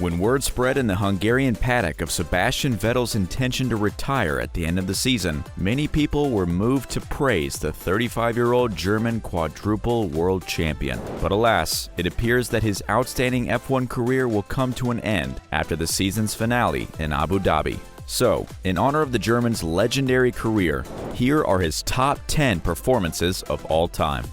When word spread in the Hungarian paddock of Sebastian Vettel's intention to retire at the end of the season, many people were moved to praise the 35-year-old German quadruple world champion. But alas, it appears that his outstanding F1 career will come to an end after the season's finale in Abu Dhabi. So, in honor of the German's legendary career, here are his top 10 performances of all time.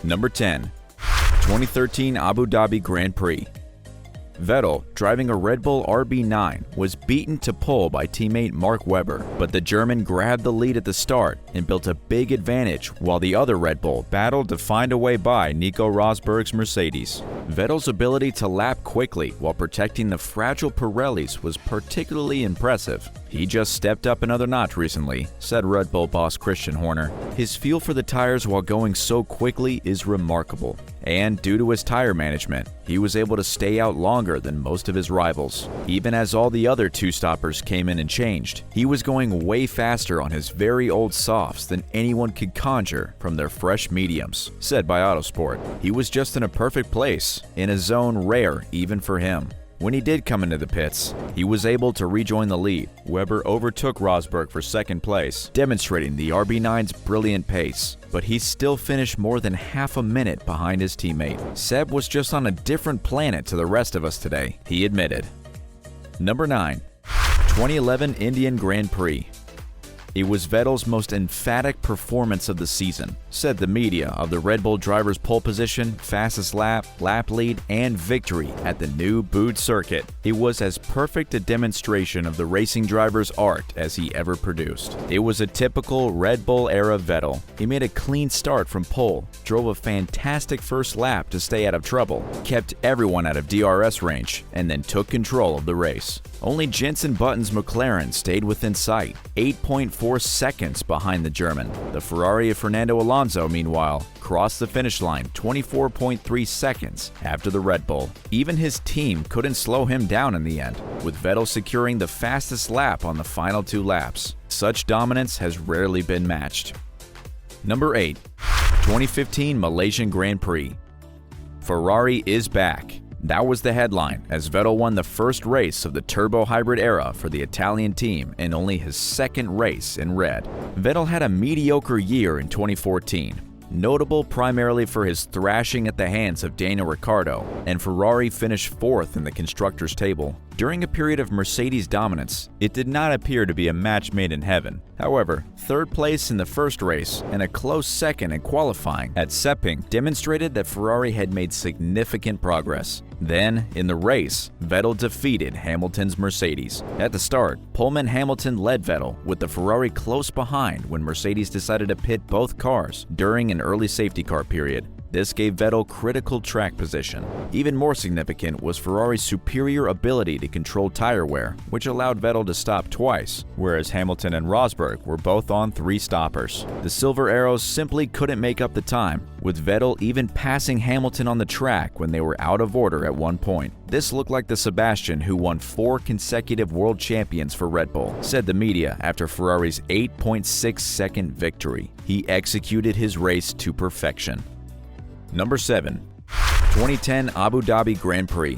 Number 10. 2013 Abu Dhabi Grand Prix. Vettel, driving a Red Bull RB9, was beaten to pole by teammate Mark Webber, but the German grabbed the lead at the start and built a big advantage while the other Red Bull battled to find a way by Nico Rosberg's Mercedes. Vettel's ability to lap quickly while protecting the fragile Pirellis was particularly impressive. "He just stepped up another notch recently," said Red Bull boss Christian Horner. "His feel for the tires while going so quickly is remarkable. And due to his tire management, he was able to stay out longer than most of his rivals. Even as all the other two-stoppers came in and changed, he was going way faster on his very old softs than anyone could conjure from their fresh mediums," said by Autosport. "He was just in a perfect place, in a zone rare even for him." When he did come into the pits, he was able to rejoin the lead. Webber overtook Rosberg for second place, demonstrating the RB9's brilliant pace, but he still finished more than half a minute behind his teammate. "Seb was just on a different planet to the rest of us today," he admitted. Number 9. 2011 Indian Grand Prix. "It was Vettel's most emphatic performance of the season," said the media of the Red Bull driver's pole position, fastest lap, lap lead, and victory at the new Booed circuit. "It was as perfect a demonstration of the racing driver's art as he ever produced. It was a typical Red Bull-era Vettel. He made a clean start from pole, drove a fantastic first lap to stay out of trouble, kept everyone out of DRS range, and then took control of the race. Only Jenson Button's McLaren stayed within sight, 8.4 seconds behind the German. The Ferrari of Fernando Alonso, meanwhile, crossed the finish line 24.3 seconds after the Red Bull. Even his team couldn't slow him down in the end, with Vettel securing the fastest lap on the final 2 laps. Such dominance has rarely been matched." Number 8. 2015 Malaysian Grand Prix. "Ferrari is back." That was the headline, as Vettel won the first race of the turbo hybrid era for the Italian team in only his second race in red. Vettel had a mediocre year in 2014, notable primarily for his thrashing at the hands of Daniel Ricciardo, and Ferrari finished 4th in the constructors' table. During a period of Mercedes dominance, it did not appear to be a match made in heaven. However, 3rd place in the first race and a close second in qualifying at Sepang demonstrated that Ferrari had made significant progress. Then, in the race, Vettel defeated Hamilton's Mercedes. At the start, Pullman Hamilton led Vettel, with the Ferrari close behind when Mercedes decided to pit both cars during an early safety car period. This gave Vettel critical track position. Even more significant was Ferrari's superior ability to control tire wear, which allowed Vettel to stop twice, whereas Hamilton and Rosberg were both on 3 stoppers. The Silver Arrows simply couldn't make up the time, with Vettel even passing Hamilton on the track when they were out of order at one point. "This looked like the Sebastian who won 4 consecutive world champions for Red Bull," said the media after Ferrari's 8.6-second victory. "He executed his race to perfection." Number 7. 2010 Abu Dhabi Grand Prix.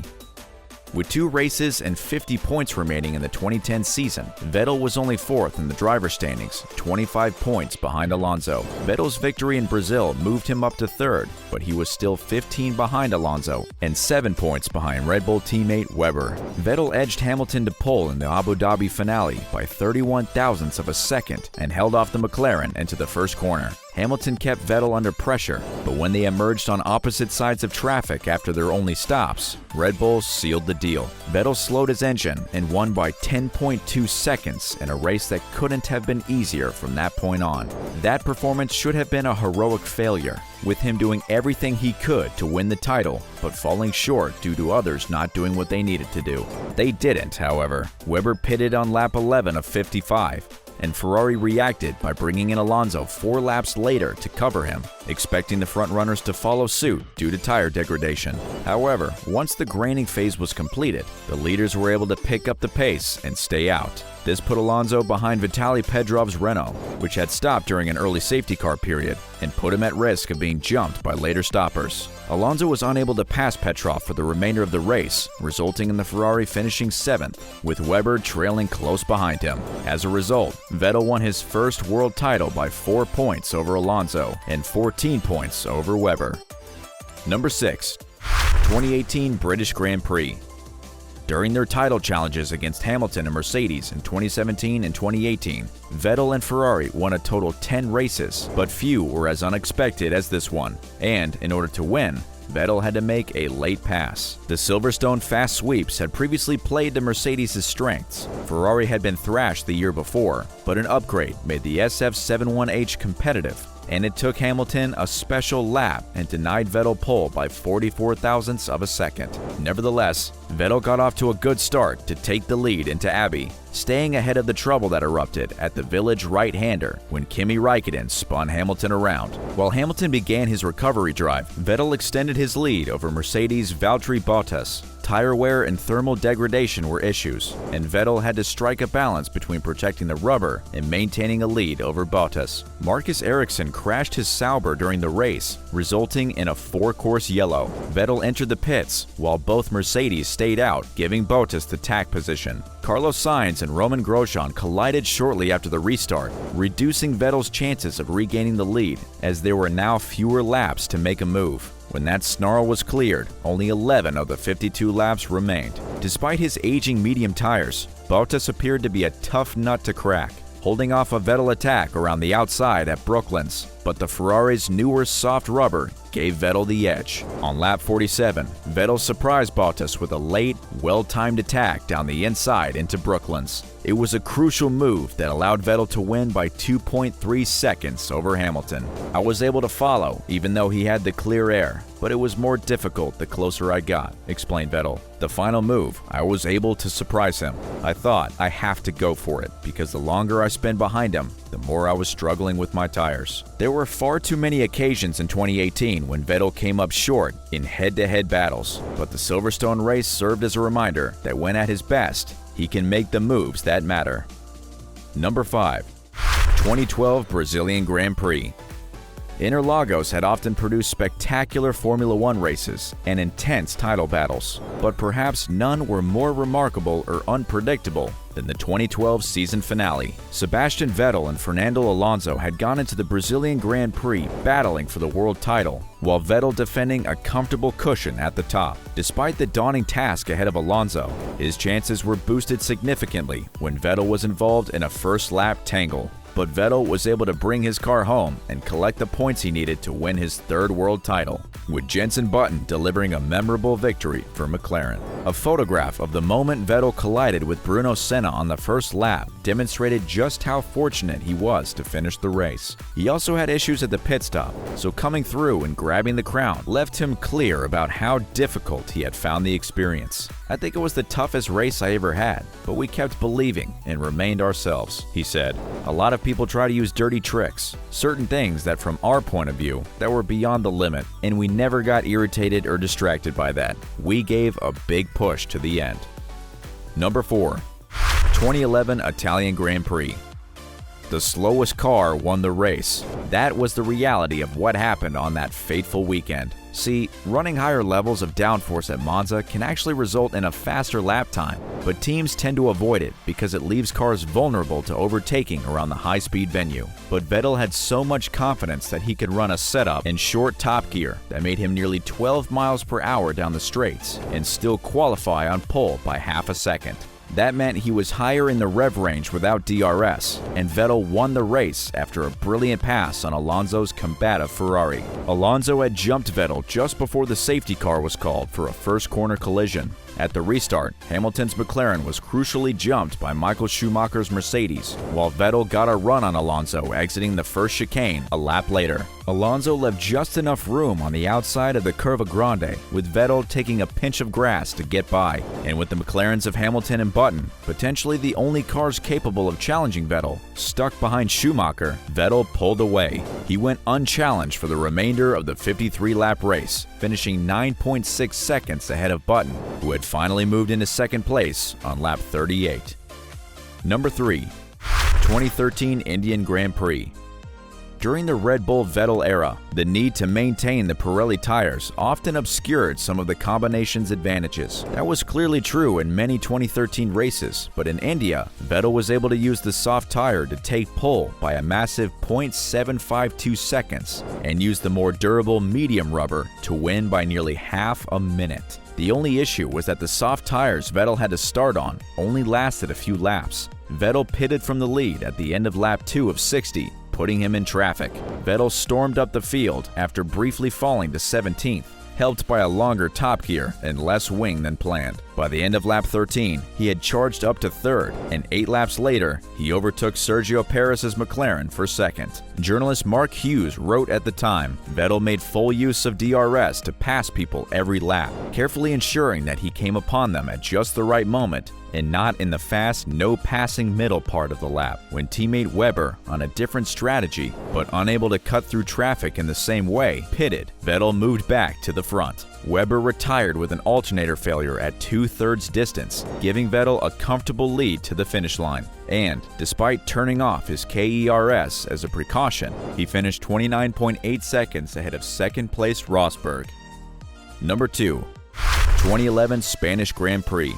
With 2 races and 50 points remaining in the 2010 season, Vettel was only 4th in the driver standings, 25 points behind Alonso. Vettel's victory in Brazil moved him up to 3rd, but he was still 15 behind Alonso and 7 points behind Red Bull teammate Webber. Vettel edged Hamilton to pole in the Abu Dhabi finale by 31 thousandths of a second and held off the McLaren into the first corner. Hamilton kept Vettel under pressure, but when they emerged on opposite sides of traffic after their only stops, Red Bull sealed the deal. Vettel slowed his engine and won by 10.2 seconds in a race that couldn't have been easier from that point on. That performance should have been a heroic failure, with him doing everything he could to win the title, but falling short due to others not doing what they needed to do. They didn't, however. Webber pitted on lap 11 of 55. And Ferrari reacted by bringing in Alonso 4 laps later to cover him. expecting the frontrunners to follow suit due to tire degradation. However, once the graining phase was completed, the leaders were able to pick up the pace and stay out. This put Alonso behind Vitaly Pedrov's Renault, which had stopped during an early safety car period, and put him at risk of being jumped by later stoppers. Alonso was unable to pass Petrov for the remainder of the race, resulting in the Ferrari finishing 7th, with Webber trailing close behind him. As a result, Vettel won his first world title by 4 points over Alonso and 14 points over Webber. Number 6. 2018 British Grand Prix. During their title challenges against Hamilton and Mercedes in 2017 and 2018, Vettel and Ferrari won a total 10 races, but few were as unexpected as this one. And in order to win, Vettel had to make a late pass. The Silverstone fast sweeps had previously played to Mercedes' strengths. Ferrari had been thrashed the year before, but an upgrade made the SF71H competitive, and it took Hamilton a special lap and denied Vettel pole by 44 thousandths of a second. Nevertheless, Vettel got off to a good start to take the lead into Abbey, staying ahead of the trouble that erupted at the village right-hander when Kimi Räikkönen spun Hamilton around. While Hamilton began his recovery drive, Vettel extended his lead over Mercedes' Valtteri Bottas. Tire wear and thermal degradation were issues, and Vettel had to strike a balance between protecting the rubber and maintaining a lead over Bottas. Marcus Ericsson crashed his Sauber during the race, resulting in a 4-course yellow. Vettel entered the pits, while both Mercedes stayed out, giving Bottas the tack position. Carlos Sainz and Roman Grosjean collided shortly after the restart, reducing Vettel's chances of regaining the lead, as there were now fewer laps to make a move. When that snarl was cleared, only 11 of the 52 laps remained. Despite his aging medium tires, Bottas appeared to be a tough nut to crack, holding off a Vettel attack around the outside at Brooklands, but the Ferrari's newer soft rubber gave Vettel the edge. On lap 47, Vettel surprised Bottas with a late, well-timed attack down the inside into Brooklands. It was a crucial move that allowed Vettel to win by 2.3 seconds over Hamilton. "I was able to follow, even though he had the clear air, but it was more difficult the closer I got," explained Vettel. "The final move, I was able to surprise him. I thought I have to go for it, because the longer I spend behind him, the more I was struggling with my tires." There were far too many occasions in 2018 when Vettel came up short in head-to-head battles, but the Silverstone race served as a reminder that when at his best, he can make the moves that matter. Number 5. 2012 Brazilian Grand Prix. Interlagos had often produced spectacular Formula One races and intense title battles, but perhaps none were more remarkable or unpredictable than the 2012 season finale. Sebastian Vettel and Fernando Alonso had gone into the Brazilian Grand Prix battling for the world title, while Vettel defending a comfortable cushion at the top. Despite the daunting task ahead of Alonso, his chances were boosted significantly when Vettel was involved in a first-lap tangle. But Vettel was able to bring his car home and collect the points he needed to win his 3rd world title, with Jenson Button delivering a memorable victory for McLaren. A photograph of the moment Vettel collided with Bruno Senna on the first lap demonstrated just how fortunate he was to finish the race. He also had issues at the pit stop, so coming through and grabbing the crown left him clear about how difficult he had found the experience. "I think it was the toughest race I ever had, but we kept believing and remained ourselves," he said. "A lot of people try to use dirty tricks, certain things that from our point of view that were beyond the limit, and we never got irritated or distracted by that. We gave a big push to the end." Number 4. 2011 Italian Grand Prix. The slowest car won the race. That was the reality of what happened on that fateful weekend. See, running higher levels of downforce at Monza can actually result in a faster lap time, but teams tend to avoid it because it leaves cars vulnerable to overtaking around the high-speed venue. But Vettel had so much confidence that he could run a setup in short top gear that made him nearly 12 miles per hour down the straights and still qualify on pole by half a second. That meant he was higher in the rev range without DRS, and Vettel won the race after a brilliant pass on Alonso's combative Ferrari. Alonso had jumped Vettel just before the safety car was called for a first corner collision. At the restart, Hamilton's McLaren was crucially jumped by Michael Schumacher's Mercedes, while Vettel got a run on Alonso exiting the first chicane a lap later. Alonso left just enough room on the outside of the Curva Grande, with Vettel taking a pinch of grass to get by. And with the McLarens of Hamilton and Button, potentially the only cars capable of challenging Vettel, stuck behind Schumacher, Vettel pulled away. He went unchallenged for the remainder of the 53-lap race, finishing 9.6 seconds ahead of Button, who had finally moved into second place on lap 38. Number 3. 2013 Indian Grand Prix. During the Red Bull Vettel era, the need to maintain the Pirelli tires often obscured some of the combination's advantages. That was clearly true in many 2013 races, but in India, Vettel was able to use the soft tire to take pole by a massive 0.752 seconds and use the more durable medium rubber to win by nearly half a minute. The only issue was that the soft tires Vettel had to start on only lasted a few laps. Vettel pitted from the lead at the end of lap 2 of 60, putting him in traffic. Vettel stormed up the field after briefly falling to 17th, helped by a longer top gear and less wing than planned. By the end of lap 13, he had charged up to third, and 8 laps later, he overtook Sergio Perez's McLaren for second. Journalist Mark Hughes wrote at the time, Vettel made full use of DRS to pass people every lap, carefully ensuring that he came upon them at just the right moment and not in the fast, no-passing middle part of the lap. When teammate Webber, on a different strategy, but unable to cut through traffic in the same way, pitted, Vettel moved back to the front. Webber retired with an alternator failure at 2/3 distance, giving Vettel a comfortable lead to the finish line. And, despite turning off his KERS as a precaution, he finished 29.8 seconds ahead of second-place Rosberg. Number 2. 2011 Spanish Grand Prix.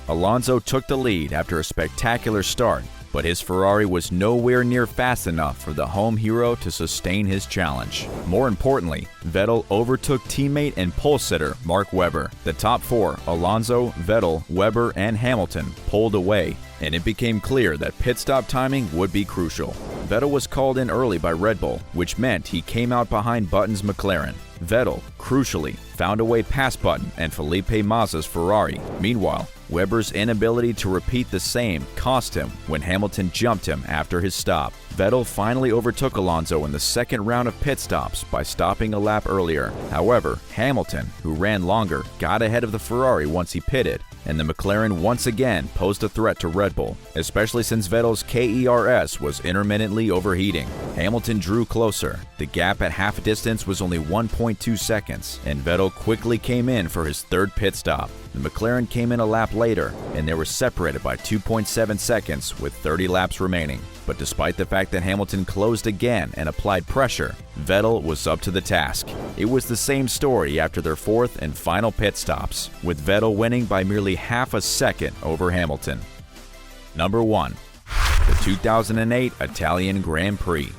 Alonso took the lead after a spectacular start, but his Ferrari was nowhere near fast enough for the home hero to sustain his challenge. More importantly, Vettel overtook teammate and pole sitter Mark Webber. The top 4, Alonso, Vettel, Webber, and Hamilton, pulled away, and it became clear that pit stop timing would be crucial. Vettel was called in early by Red Bull, which meant he came out behind Button's McLaren. Vettel, crucially, found a way past Button and Felipe Massa's Ferrari. Meanwhile, Webber's inability to repeat the same cost him when Hamilton jumped him after his stop. Vettel finally overtook Alonso in the second round of pit stops by stopping a lap earlier. However, Hamilton, who ran longer, got ahead of the Ferrari once he pitted, and the McLaren once again posed a threat to Red Bull, especially since Vettel's KERS was intermittently overheating. Hamilton drew closer. The gap at half distance was only 1.2 seconds, and Vettel quickly came in for his third pit stop. The McLaren came in a lap later, and they were separated by 2.7 seconds with 30 laps remaining. But despite the fact that Hamilton closed again and applied pressure, Vettel was up to the task. It was the same story after their fourth and final pit stops, with Vettel winning by merely half a second over Hamilton. Number 1. The 2008 Italian Grand Prix.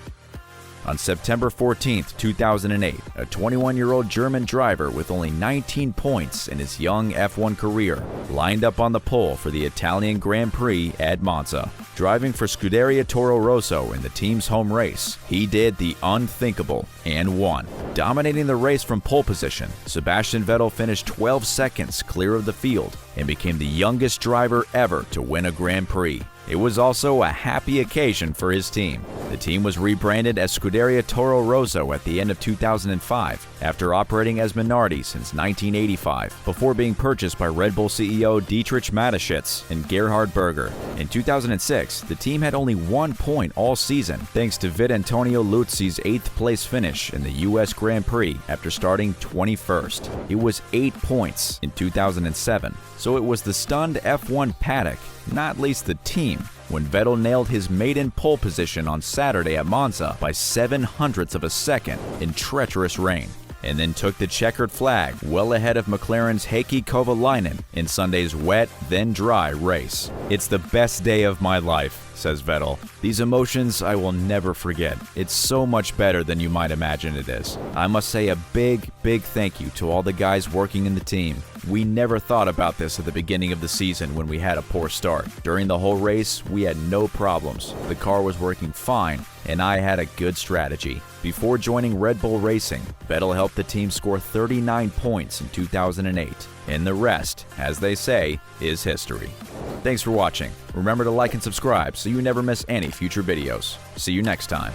On September 14, 2008, a 21-year-old German driver with only 19 points in his young F1 career lined up on the pole for the Italian Grand Prix at Monza. Driving for Scuderia Toro Rosso in the team's home race, he did the unthinkable and won. Dominating the race from pole position, Sebastian Vettel finished 12 seconds clear of the field and became the youngest driver ever to win a Grand Prix. It was also a happy occasion for his team. The team was rebranded as Scuderia Toro Rosso at the end of 2005, after operating as Minardi since 1985, before being purchased by Red Bull CEO Dietrich Mateschitz and Gerhard Berger. In 2006, the team had only 1 point all season, thanks to Vitantonio Luzzi's 8th place finish in the US Grand Prix after starting 21st. It was 8 points in 2007, so it was the stunned F1 paddock, not least the team, when Vettel nailed his maiden pole position on Saturday at Monza by 0.07 of a second in treacherous rain, and then took the checkered flag well ahead of McLaren's Heikki Kovalainen in Sunday's wet, then dry race. "It's the best day of my life," says Vettel. "These emotions I will never forget. It's so much better than you might imagine it is. I must say a big, big thank you to all the guys working in the team. We never thought about this at the beginning of the season when we had a poor start. During the whole race, we had no problems. The car was working fine, and I had a good strategy." Before joining Red Bull Racing, Vettel helped the team score 39 points in 2008. And the rest, as they say, is history. Thanks for watching. Remember to like and subscribe so you never miss any future videos. See you next time.